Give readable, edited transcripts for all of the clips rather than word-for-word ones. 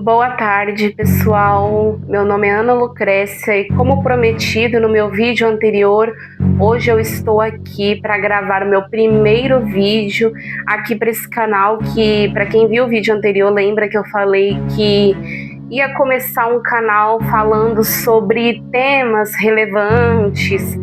Boa tarde, pessoal. Meu nome é Ana Lucrécia e, como prometido no meu vídeo anterior, hoje eu estou aqui para gravar o meu primeiro vídeo aqui para esse canal, que, para quem viu o vídeo anterior, lembra que eu falei que ia começar um canal falando sobre temas relevantes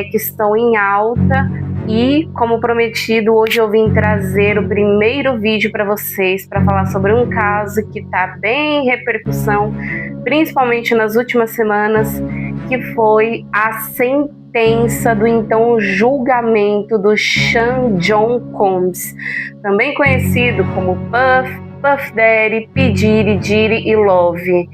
que estão em alta. E, como prometido, hoje eu vim trazer o primeiro vídeo para vocês para falar sobre um caso que está bem em repercussão, principalmente nas últimas semanas, que foi a sentença do então julgamento do Sean John Combs, também conhecido como Puff Daddy, P. Diddy e Love.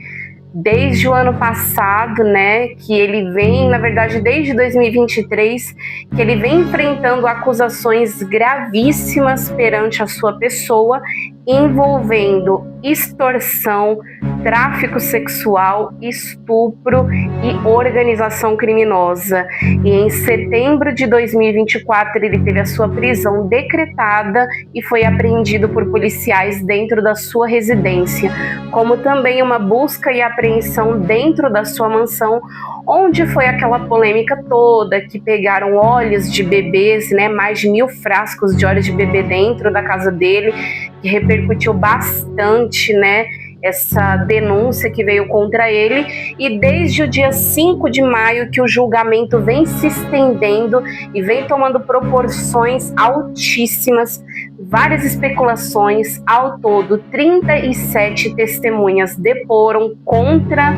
Desde o ano passado, né, que ele vem, na verdade, desde 2023, que ele vem enfrentando acusações gravíssimas perante a sua pessoa, envolvendo extorsão, tráfico sexual, estupro e organização criminosa. E em setembro de 2024, ele teve a sua prisão decretada e foi apreendido por policiais dentro da sua residência, como também uma busca e apreensão dentro da sua mansão, onde foi aquela polêmica toda, que pegaram óleos de bebês, né, mais de 1.000 frascos de óleos de bebê dentro da casa dele, que repercutiu bastante, né, essa denúncia que veio contra ele. E desde o dia 5 de maio que o julgamento vem se estendendo e vem tomando proporções altíssimas, várias especulações. Ao todo, 37 testemunhas deporam contra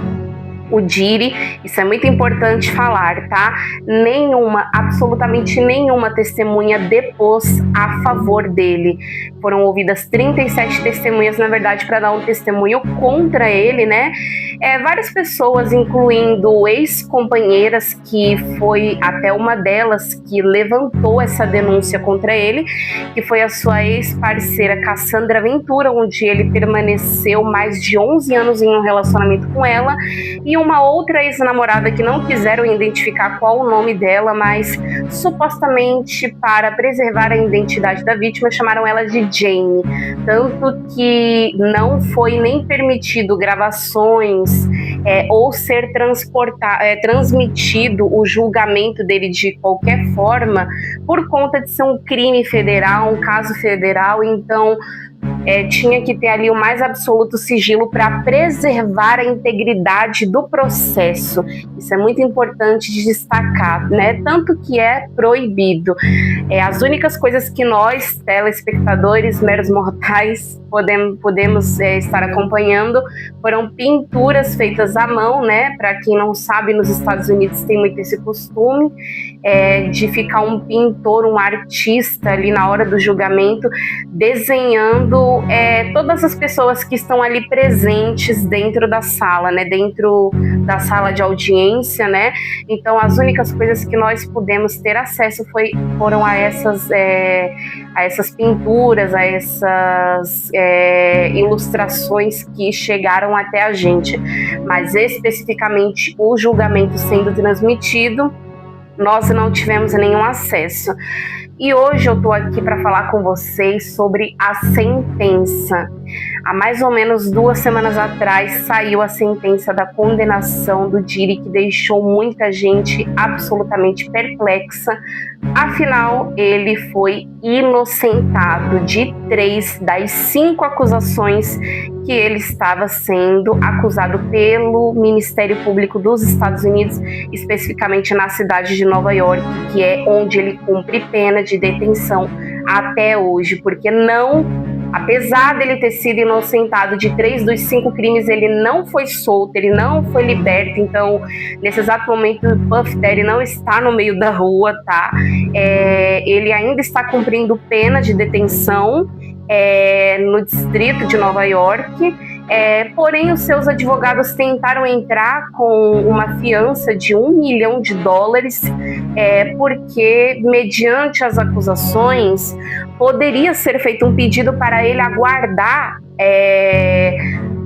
o Diddy. Isso é muito importante falar, tá? Absolutamente nenhuma testemunha depôs a favor dele. Foram ouvidas 37 testemunhas, na verdade, para dar um testemunho contra ele, né? Várias pessoas, incluindo ex-companheiras, que foi até uma delas que levantou essa denúncia contra ele, que foi a sua ex-parceira Cassandra Ventura, onde ele permaneceu mais de 11 anos em um relacionamento com ela, e uma outra ex-namorada que não quiseram identificar qual o nome dela, mas supostamente para preservar a identidade da vítima, chamaram ela de Jane. Tanto que não foi nem permitido gravações ou ser transmitido o julgamento dele de qualquer forma, por conta de ser um crime federal, um caso federal. Então tinha que ter ali o mais absoluto sigilo para preservar a integridade do processo. Isso é muito importante de destacar, né? Tanto que é proibido. As únicas coisas que nós, telespectadores, meros mortais, podemos estar acompanhando foram pinturas feitas à mão, né? Para quem não sabe, nos Estados Unidos tem muito esse costume de ficar um pintor, um artista ali na hora do julgamento, desenhando todas as pessoas que estão ali presentes dentro da sala, né? Dentro da sala de audiência, né? Então, as únicas coisas que nós pudemos ter acesso foram a essas pinturas, a essas ilustrações que chegaram até a gente. Mas especificamente o julgamento sendo transmitido, nós não tivemos nenhum acesso. E hoje eu tô aqui para falar com vocês sobre a sentença. Há mais ou menos 2 semanas atrás saiu a sentença da condenação do Diddy, que deixou muita gente absolutamente perplexa. Afinal, ele foi inocentado de 3 das 5 acusações que ele estava sendo acusado pelo Ministério Público dos Estados Unidos, especificamente na cidade de Nova York, que é onde ele cumpre pena de detenção até hoje, porque apesar dele ter sido inocentado de 3 dos 5 crimes, ele não foi solto, ele não foi liberto. Então, nesse exato momento, o Puff Daddy não está no meio da rua, tá? Ele ainda está cumprindo pena de detenção no distrito de Nova York. Porém, os seus advogados tentaram entrar com uma fiança de $1 milhão, porque, mediante as acusações, poderia ser feito um pedido para ele aguardar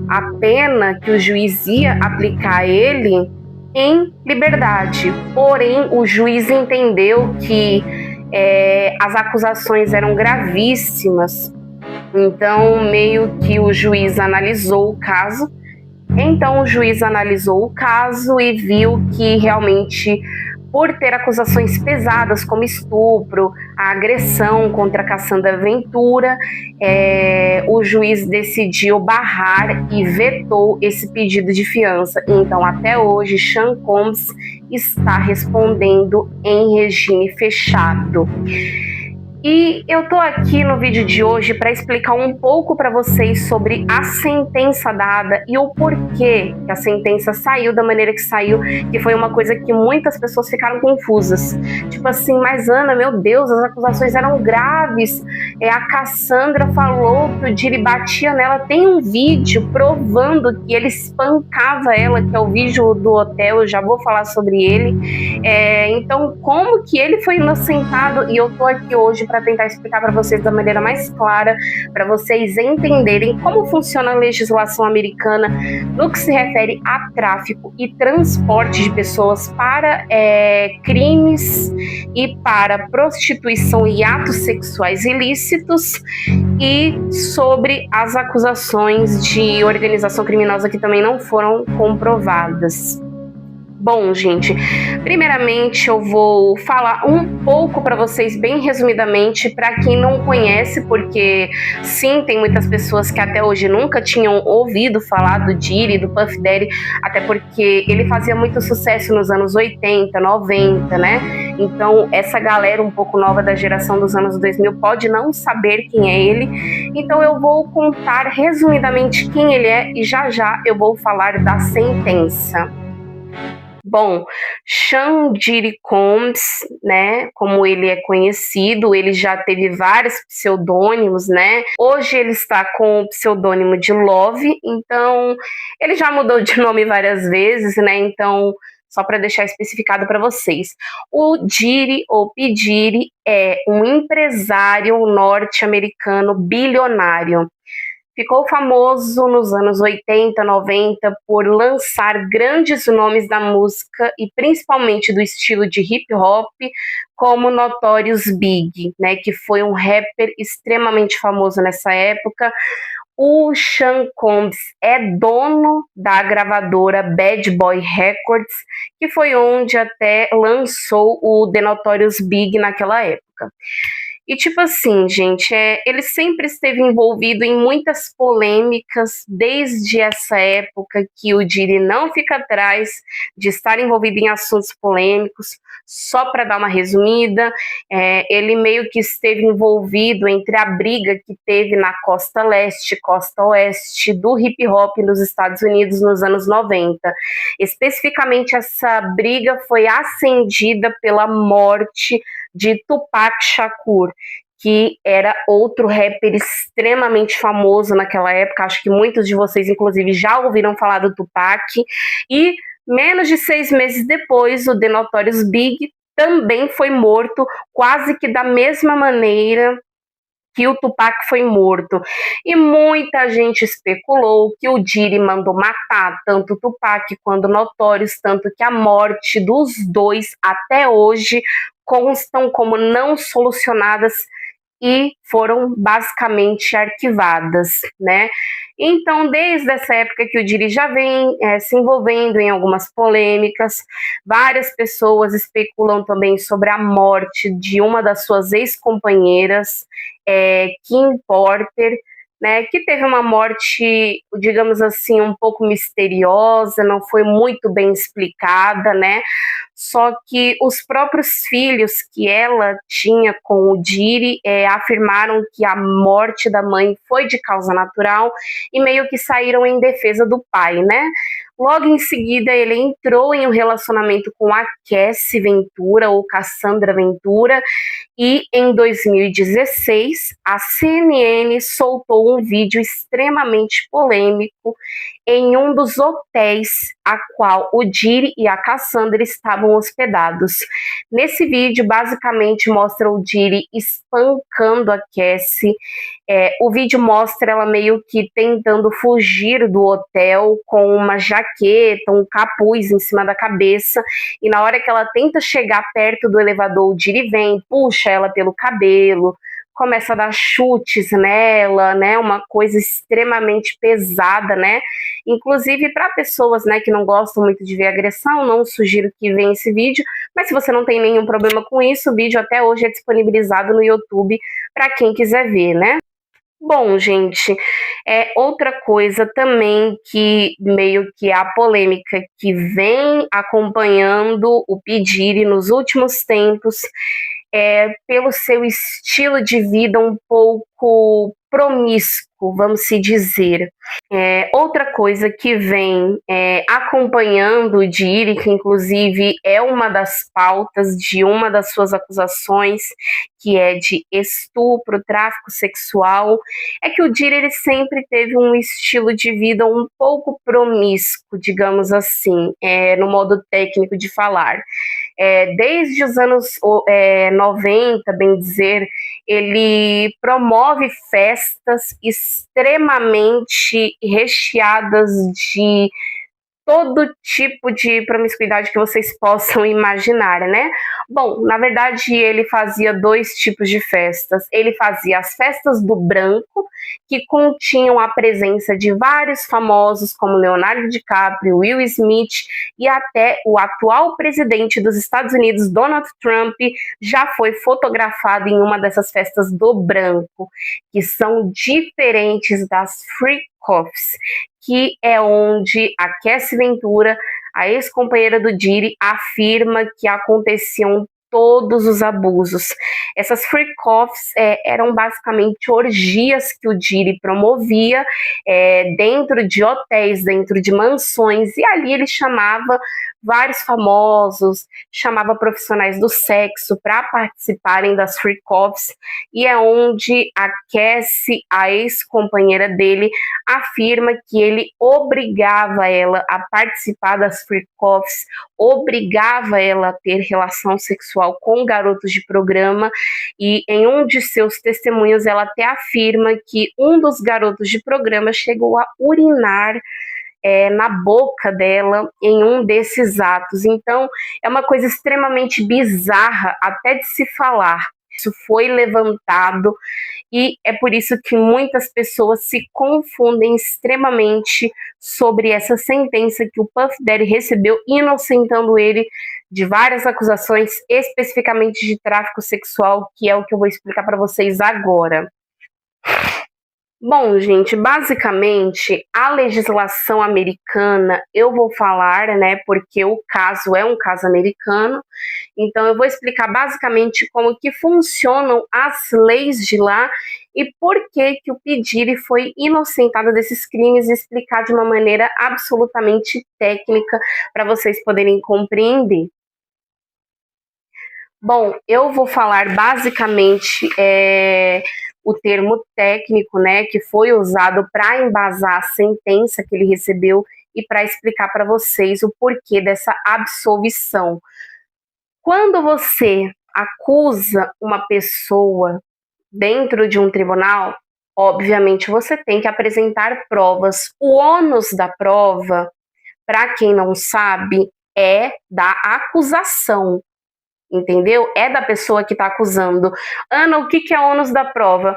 a pena que o juiz ia aplicar a ele em liberdade. Porém, o juiz entendeu que as acusações eram gravíssimas Então, meio que o juiz analisou o caso. Então, o juiz analisou o caso e viu que realmente, por ter acusações pesadas como estupro, a agressão contra Cassandra Ventura, o juiz decidiu barrar e vetou esse pedido de fiança. Então, até hoje, Sean Combs está respondendo em regime fechado. E eu tô aqui no vídeo de hoje para explicar um pouco para vocês sobre a sentença dada e o porquê que a sentença saiu da maneira que saiu, que foi uma coisa que muitas pessoas ficaram confusas. Tipo assim, mas Ana, meu Deus, as acusações eram graves. A Cassandra falou que o Diri batia nela. Tem um vídeo provando que ele espancava ela, que é o vídeo do hotel, eu já vou falar sobre ele. Então, como que ele foi inocentado? E eu tô aqui hoje para tentar explicar para vocês da maneira mais clara, para vocês entenderem como funciona a legislação americana no que se refere a tráfico e transporte de pessoas para crimes e para prostituição e atos sexuais ilícitos, e sobre as acusações de organização criminosa que também não foram comprovadas. Bom, gente, primeiramente eu vou falar um pouco para vocês, bem resumidamente, para quem não conhece, porque sim, tem muitas pessoas que até hoje nunca tinham ouvido falar do Diri, do Puff Daddy, até porque ele fazia muito sucesso nos anos 80, 90, né? Então, essa galera um pouco nova da geração dos anos 2000 pode não saber quem é ele. Então, eu vou contar resumidamente quem ele é e já já eu vou falar da sentença. Bom, Sean Diddy Combs, né, como ele é conhecido, ele já teve vários pseudônimos, né? Hoje ele está com o pseudônimo de Love, então ele já mudou de nome várias vezes, né? Então, só para deixar especificado para vocês, o Diddy ou P. Diddy é um empresário norte-americano bilionário. Ficou famoso nos anos 80, 90 por lançar grandes nomes da música e principalmente do estilo de hip hop, como Notorious Big, né, que foi um rapper extremamente famoso nessa época. O Sean Combs é dono da gravadora Bad Boy Records, que foi onde até lançou o The Notorious Big naquela época. E tipo assim, gente, ele sempre esteve envolvido em muitas polêmicas desde essa época, que o Diddy não fica atrás de estar envolvido em assuntos polêmicos. Só para dar uma resumida, ele meio que esteve envolvido entre a briga que teve na costa leste, costa oeste do hip hop nos Estados Unidos nos anos 90. Especificamente, essa briga foi acendida pela morte de Tupac Shakur, que era outro rapper extremamente famoso naquela época. Acho que muitos de vocês, inclusive, já ouviram falar do Tupac. E menos de 6 meses depois, o The Notorious Big também foi morto, quase que da mesma maneira que o Tupac foi morto. E muita gente especulou que o Diddy mandou matar tanto o Tupac quanto o Notorious, tanto que a morte dos dois até hoje constam como não solucionadas e foram basicamente arquivadas, né? Então, desde essa época que o Diddy já vem se envolvendo em algumas polêmicas, várias pessoas especulam também sobre a morte de uma das suas ex-companheiras, Kim Porter, né, que teve uma morte, digamos assim, um pouco misteriosa, não foi muito bem explicada, né? Só que os próprios filhos que ela tinha com o Diddy afirmaram que a morte da mãe foi de causa natural e meio que saíram em defesa do pai, né? Logo em seguida, ele entrou em um relacionamento com a Cassie Ventura, ou Cassandra Ventura, e em 2016, a CNN soltou um vídeo extremamente polêmico em um dos hotéis a qual o Diddy e a Cassandra estavam hospedados. Nesse vídeo, basicamente, mostra o Diddy espancando a Cassie. O vídeo mostra ela meio que tentando fugir do hotel com uma jaqueta, um capuz em cima da cabeça, e na hora que ela tenta chegar perto do elevador, o Diddy vem, puxa ela pelo cabelo, começa a dar chutes nela, né? Uma coisa extremamente pesada, né? Inclusive para pessoas, né, que não gostam muito de ver agressão, não sugiro que venha esse vídeo, mas se você não tem nenhum problema com isso, o vídeo até hoje é disponibilizado no YouTube para quem quiser ver, né? Bom, gente, outra coisa também que meio que a polêmica que vem acompanhando o P. Diddy nos últimos tempos pelo seu estilo de vida um pouco promíscuo, vamos se dizer. Outra coisa que vem acompanhando o Diddy, que inclusive é uma das pautas de uma das suas acusações, que é de estupro, tráfico sexual, é que o Diddy ele sempre teve um estilo de vida um pouco promíscuo, digamos assim, no modo técnico de falar. Desde os anos 90, bem dizer, ele promove festas extremamente recheadas de todo tipo de promiscuidade que vocês possam imaginar, né? Bom, na verdade, ele fazia dois tipos de festas. Ele fazia as festas do branco, que continham a presença de vários famosos, como Leonardo DiCaprio, Will Smith e até o atual presidente dos Estados Unidos, Donald Trump, já foi fotografado em uma dessas festas do branco, que são diferentes das freak-offs, que é onde a Cassie Ventura, a ex-companheira do Diddy, afirma que aconteciam todos os abusos. Essas freak-offs eram basicamente orgias que o Diddy promovia dentro de hotéis, dentro de mansões, e ali ele chamava vários famosos, chamava profissionais do sexo para participarem das freak-offs, e é onde a Cassie, a ex-companheira dele, afirma que ele obrigava ela a participar das freak-offs, obrigava ela a ter relação sexual com garotos de programa, e em um de seus testemunhos ela até afirma que um dos garotos de programa chegou a urinar na boca dela em um desses atos. Então é uma coisa extremamente bizarra até de se falar. Isso foi levantado e é por isso que muitas pessoas se confundem extremamente sobre essa sentença que o Puff Daddy recebeu, inocentando ele de várias acusações, especificamente de tráfico sexual, que é o que eu vou explicar para vocês agora. Bom, gente, basicamente a legislação americana, eu vou falar, né, porque o caso é um caso americano, então eu vou explicar basicamente como que funcionam as leis de lá e por que o P. Diddy foi inocentado desses crimes e explicar de uma maneira absolutamente técnica para vocês poderem compreender. Bom, eu vou falar basicamente o termo técnico, né, que foi usado para embasar a sentença que ele recebeu e para explicar para vocês o porquê dessa absolvição. Quando você acusa uma pessoa dentro de um tribunal, obviamente você tem que apresentar provas. O ônus da prova, para quem não sabe, é da acusação. Entendeu? É da pessoa que está acusando. Ana, o que é ônus da prova?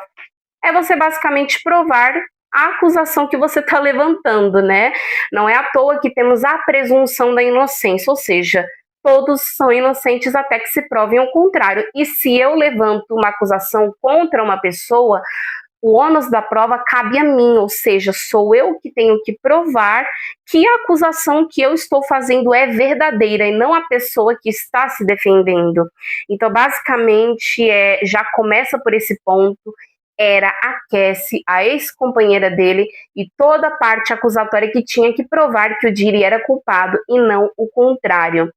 É você basicamente provar a acusação que você está levantando, né? Não é à toa que temos a presunção da inocência, ou seja, todos são inocentes até que se provem o contrário. E se eu levanto uma acusação contra uma pessoa, o ônus da prova cabe a mim, ou seja, sou eu que tenho que provar que a acusação que eu estou fazendo é verdadeira e não a pessoa que está se defendendo. Então, basicamente, já começa por esse ponto. Era a Cassie, a ex-companheira dele, e toda a parte acusatória que tinha que provar que o Diddy era culpado e não o contrário.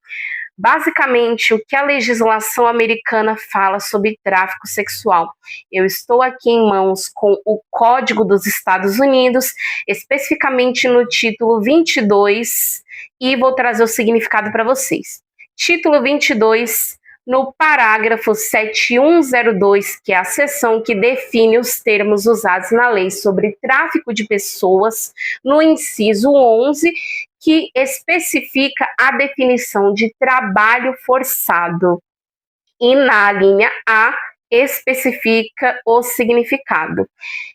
Basicamente, o que a legislação americana fala sobre tráfico sexual. Eu estou aqui em mãos com o Código dos Estados Unidos, especificamente no título 22, e vou trazer o significado para vocês. Título 22, no parágrafo 7102, que é a seção que define os termos usados na lei sobre tráfico de pessoas, no inciso 11, que especifica a definição de trabalho forçado. E na linha A, especifica o significado.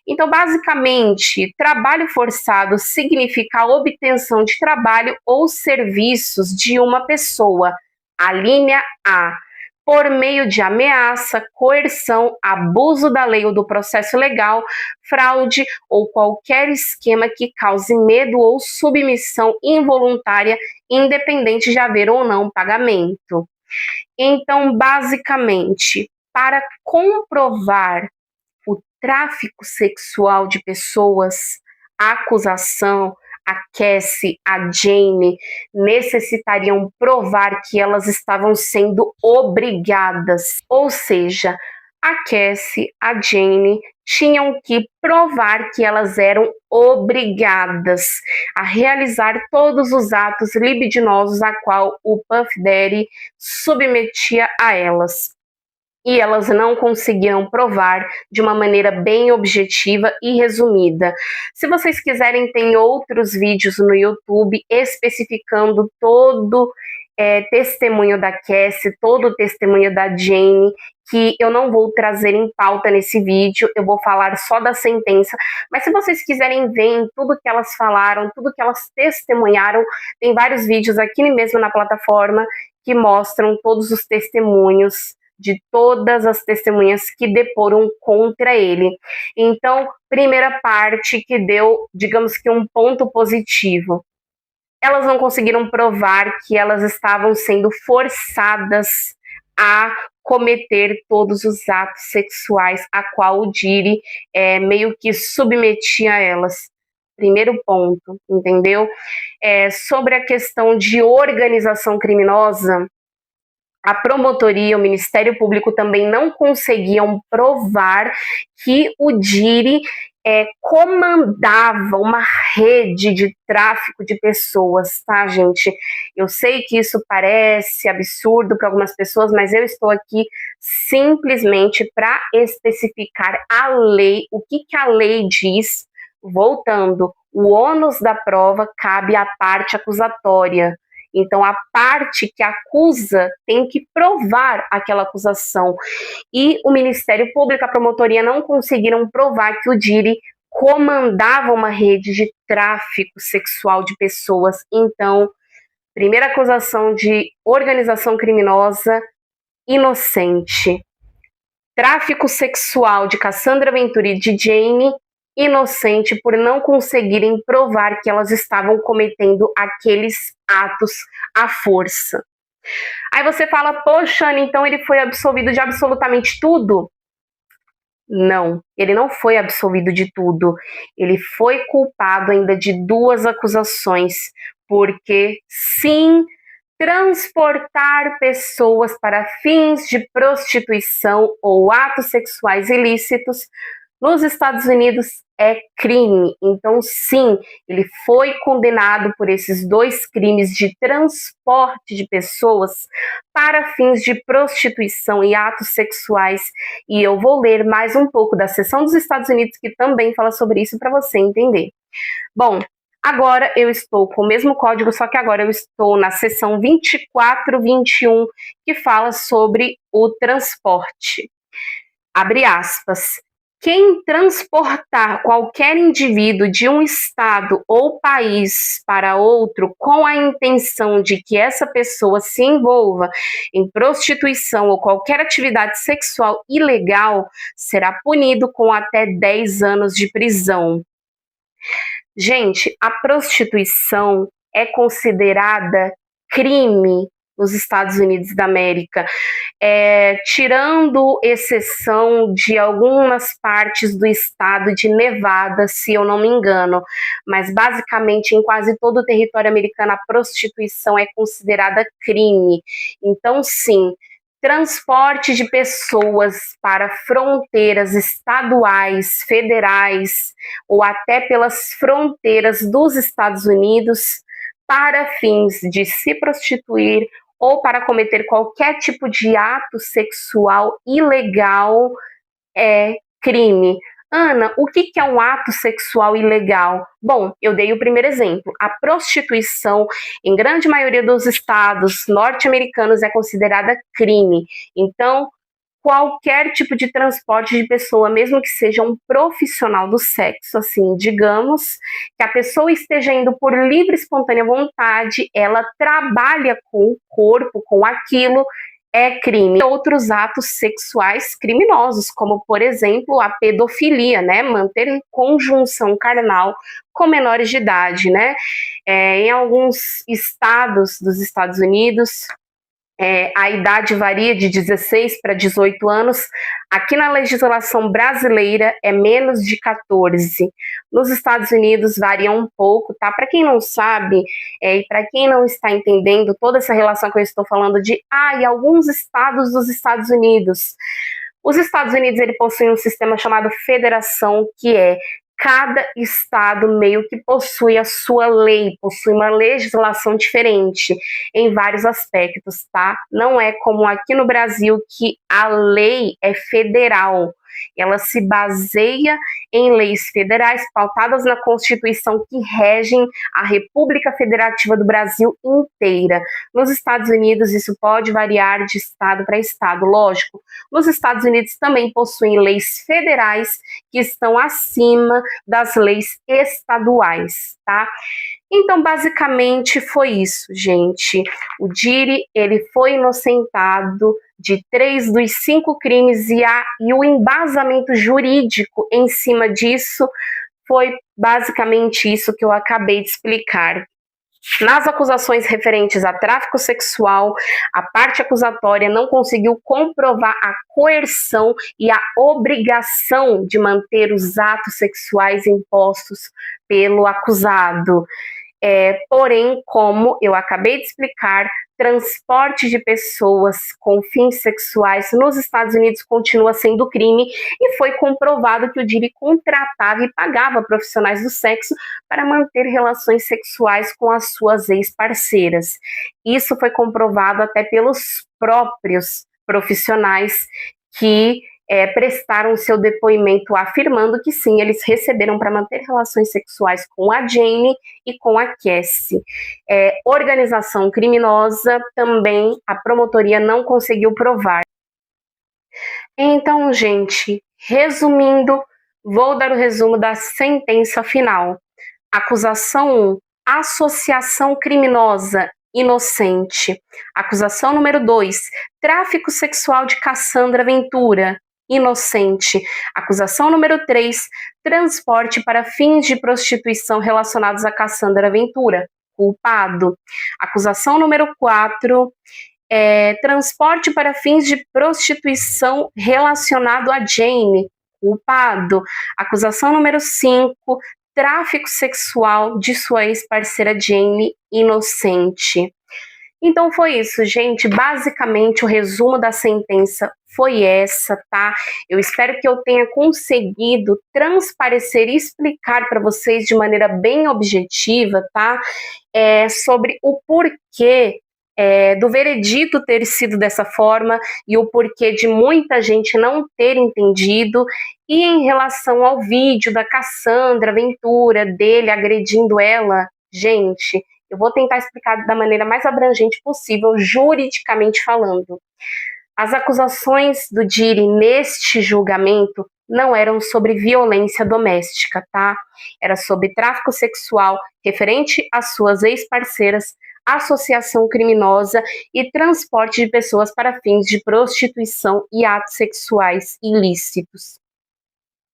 Então, basicamente, trabalho forçado significa a obtenção de trabalho ou serviços de uma pessoa. A linha A, por meio de ameaça, coerção, abuso da lei ou do processo legal, fraude ou qualquer esquema que cause medo ou submissão involuntária, independente de haver ou não pagamento. Então, basicamente, para comprovar o tráfico sexual de pessoas, a acusação, a Cassie, a Jane, necessitariam provar que elas estavam sendo obrigadas. Ou seja, a Cassie, a Jane tinham que provar que elas eram obrigadas a realizar todos os atos libidinosos a qual o Puff Daddy submetia a elas. E elas não conseguiram provar de uma maneira bem objetiva e resumida. Se vocês quiserem, tem outros vídeos no YouTube especificando todo testemunho da Cassie, todo o testemunho da Jane, que eu não vou trazer em pauta nesse vídeo, eu vou falar só da sentença, mas se vocês quiserem ver tudo que elas falaram, tudo que elas testemunharam, tem vários vídeos aqui mesmo na plataforma que mostram todos os testemunhos de todas as testemunhas que deporam contra ele. Então, primeira parte que deu, digamos que um ponto positivo. Elas não conseguiram provar que elas estavam sendo forçadas a cometer todos os atos sexuais a qual o Diddy meio que submetia elas. Primeiro ponto, entendeu? Sobre a questão de organização criminosa, a promotoria, o Ministério Público também não conseguiam provar que o Diddy comandava uma rede de tráfico de pessoas, tá, gente? Eu sei que isso parece absurdo para algumas pessoas, mas eu estou aqui simplesmente para especificar a lei, o que a lei diz. Voltando, o ônus da prova cabe à parte acusatória. Então, a parte que acusa tem que provar aquela acusação. E o Ministério Público, a promotoria, não conseguiram provar que o Diddy comandava uma rede de tráfico sexual de pessoas. Então, primeira acusação de organização criminosa, inocente. Tráfico sexual de Cassandra Ventura e de Jane, inocente por não conseguirem provar que elas estavam cometendo aqueles atos à força. Aí você fala, poxa, Ana, então ele foi absolvido de absolutamente tudo? Não, ele não foi absolvido de tudo. Ele foi culpado ainda de 2 acusações, porque sim, transportar pessoas para fins de prostituição ou atos sexuais ilícitos nos Estados Unidos é crime. Então, sim, ele foi condenado por esses 2 crimes de transporte de pessoas para fins de prostituição e atos sexuais. E eu vou ler mais um pouco da seção dos Estados Unidos, que também fala sobre isso, para você entender. Bom, agora eu estou com o mesmo código, só que agora eu estou na seção 2421, que fala sobre o transporte. Abre aspas. Quem transportar qualquer indivíduo de um estado ou país para outro com a intenção de que essa pessoa se envolva em prostituição ou qualquer atividade sexual ilegal será punido com até 10 anos de prisão. Gente, a prostituição é considerada crime nos Estados Unidos da América, tirando exceção de algumas partes do estado de Nevada, se eu não me engano, mas basicamente em quase todo o território americano a prostituição é considerada crime. Então, sim, transporte de pessoas para fronteiras estaduais, federais ou até pelas fronteiras dos Estados Unidos para fins de se prostituir ou para cometer qualquer tipo de ato sexual ilegal é crime. Ana, o que é um ato sexual ilegal? Bom, eu dei o primeiro exemplo. A prostituição, em grande maioria dos estados norte-americanos, é considerada crime. Então, qualquer tipo de transporte de pessoa, mesmo que seja um profissional do sexo, assim, digamos, que a pessoa esteja indo por livre e espontânea vontade, ela trabalha com o corpo, com aquilo, é crime. Outros atos sexuais criminosos, como, por exemplo, a pedofilia, né? Manter conjunção carnal com menores de idade, né? Em alguns estados dos Estados Unidos, a idade varia de 16 para 18 anos. Aqui na legislação brasileira é menos de 14. Nos Estados Unidos varia um pouco, tá? Para quem não sabe, e para quem não está entendendo toda essa relação que eu estou falando de e alguns estados dos Estados Unidos. Os Estados Unidos ele possui um sistema chamado federação, que é cada estado meio que possui a sua lei, possui uma legislação diferente em vários aspectos, tá? Não é como aqui no Brasil que a lei é federal. Ela se baseia em leis federais pautadas na Constituição que regem a República Federativa do Brasil inteira. Nos Estados Unidos, isso pode variar de estado para estado, lógico. Nos Estados Unidos também possuem leis federais que estão acima das leis estaduais, tá? Então, basicamente, foi isso, gente. O Diri, ele foi inocentado de 3 dos 5 crimes e o embasamento jurídico em cima disso foi basicamente isso que eu acabei de explicar. Nas acusações referentes a tráfico sexual, a parte acusatória não conseguiu comprovar a coerção e a obrigação de manter os atos sexuais impostos pelo acusado. Porém, como eu acabei de explicar, transporte de pessoas com fins sexuais nos Estados Unidos continua sendo crime e foi comprovado que o Diri contratava e pagava profissionais do sexo para manter relações sexuais com as suas ex-parceiras. Isso foi comprovado até pelos próprios profissionais que prestaram seu depoimento afirmando que sim, eles receberam para manter relações sexuais com a Jane e com a Cassie. Organização criminosa também a promotoria não conseguiu provar. Então, gente, resumindo, vou dar o resumo da sentença final. Acusação 1, associação criminosa inocente. Acusação número 2, tráfico sexual de Cassandra Ventura, inocente. Acusação número 3, transporte para fins de prostituição relacionados a Cassandra Ventura, culpado. Acusação número 4, transporte para fins de prostituição relacionado a Jane, culpado. Acusação número 5, tráfico sexual de sua ex-parceira Jane, inocente. Então foi isso, gente. Basicamente, o resumo da sentença foi essa, tá? Eu espero que eu tenha conseguido transparecer e explicar para vocês de maneira bem objetiva, tá? Sobre o porquê do veredito ter sido dessa forma e o porquê de muita gente não ter entendido. E em relação ao vídeo da Cassandra Ventura, dele agredindo ela, gente, eu vou tentar explicar da maneira mais abrangente possível, juridicamente falando. As acusações do Diri neste julgamento não eram sobre violência doméstica, tá? Era sobre tráfico sexual referente às suas ex-parceiras, associação criminosa e transporte de pessoas para fins de prostituição e atos sexuais ilícitos.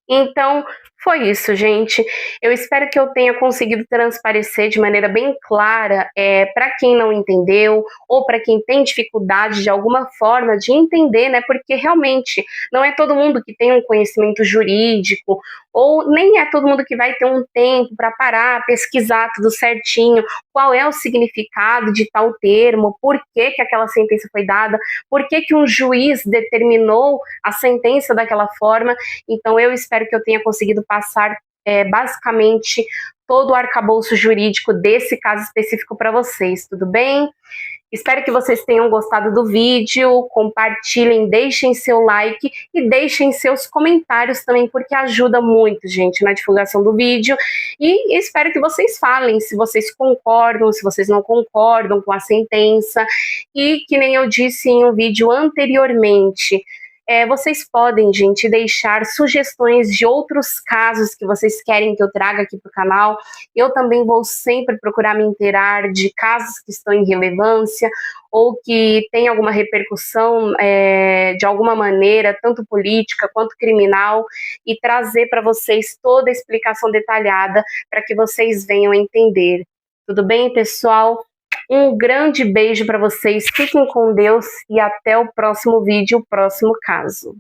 Então, foi isso, gente. Eu espero que eu tenha conseguido transparecer de maneira bem clara para quem não entendeu ou para quem tem dificuldade de alguma forma de entender, né? Porque realmente não é todo mundo que tem um conhecimento jurídico ou nem é todo mundo que vai ter um tempo para parar, pesquisar tudo certinho, qual é o significado de tal termo, por que que aquela sentença foi dada, por que que um juiz determinou a sentença daquela forma. Então, eu espero que eu tenha conseguido passar basicamente todo o arcabouço jurídico desse caso específico para vocês, tudo bem? Espero que vocês tenham gostado do vídeo, compartilhem, deixem seu like e deixem seus comentários também, porque ajuda muito, gente, na divulgação do vídeo. E espero que vocês falem se vocês concordam, se vocês não concordam com a sentença. E que nem eu disse em um vídeo anteriormente, Vocês podem, gente, deixar sugestões de outros casos que vocês querem que eu traga aqui para o canal. Eu também vou sempre procurar me inteirar de casos que estão em relevância ou que tem alguma repercussão de alguma maneira, tanto política quanto criminal, e trazer para vocês toda a explicação detalhada para que vocês venham a entender. Tudo bem, pessoal? Um grande beijo para vocês, fiquem com Deus e até o próximo vídeo, o próximo caso.